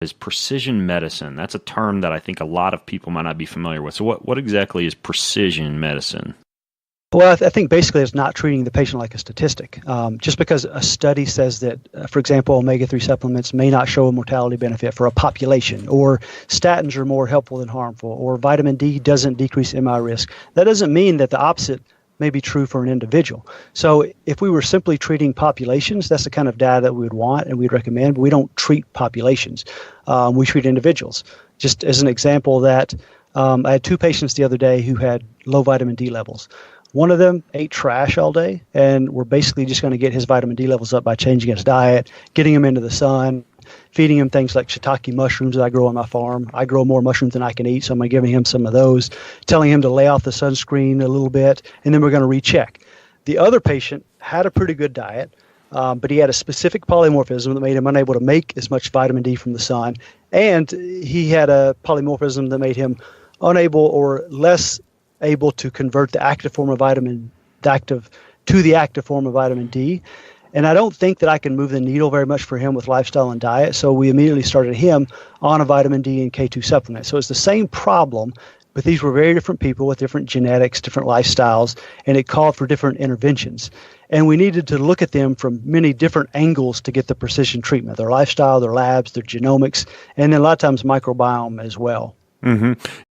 is precision medicine. That's a term that I think a lot of people might not be familiar with. So what exactly is precision medicine? Well, I think basically it's not treating the patient like a statistic. Just because a study says that, for example, omega-3 supplements may not show a mortality benefit for a population, or statins are more helpful than harmful, or vitamin D doesn't decrease MI risk, that doesn't mean that the opposite may be true for an individual. So if we were simply treating populations, that's the kind of data that we would want and we'd recommend, but we don't treat populations. We treat individuals. Just as an example that I had 2 patients the other day who had low vitamin D levels. One of them ate trash all day, and we're basically just going to get his vitamin D levels up by changing his diet, getting him into the sun, feeding him things like shiitake mushrooms that I grow on my farm. I grow more mushrooms than I can eat, so I'm giving him some of those, telling him to lay off the sunscreen a little bit, and then we're going to recheck. The other patient had a pretty good diet, but he had a specific polymorphism that made him unable to make as much vitamin D from the sun, and he had a polymorphism that made him unable or less able to convert the active form of the active form of vitamin D. And I don't think that I can move the needle very much for him with lifestyle and diet. So we immediately started him on a vitamin D and K2 supplement. So it's the same problem, but these were very different people with different genetics, different lifestyles, and it called for different interventions. And we needed to look at them from many different angles to get the precision treatment, their lifestyle, their labs, their genomics, and then a lot of times microbiome as well. Mm-hmm.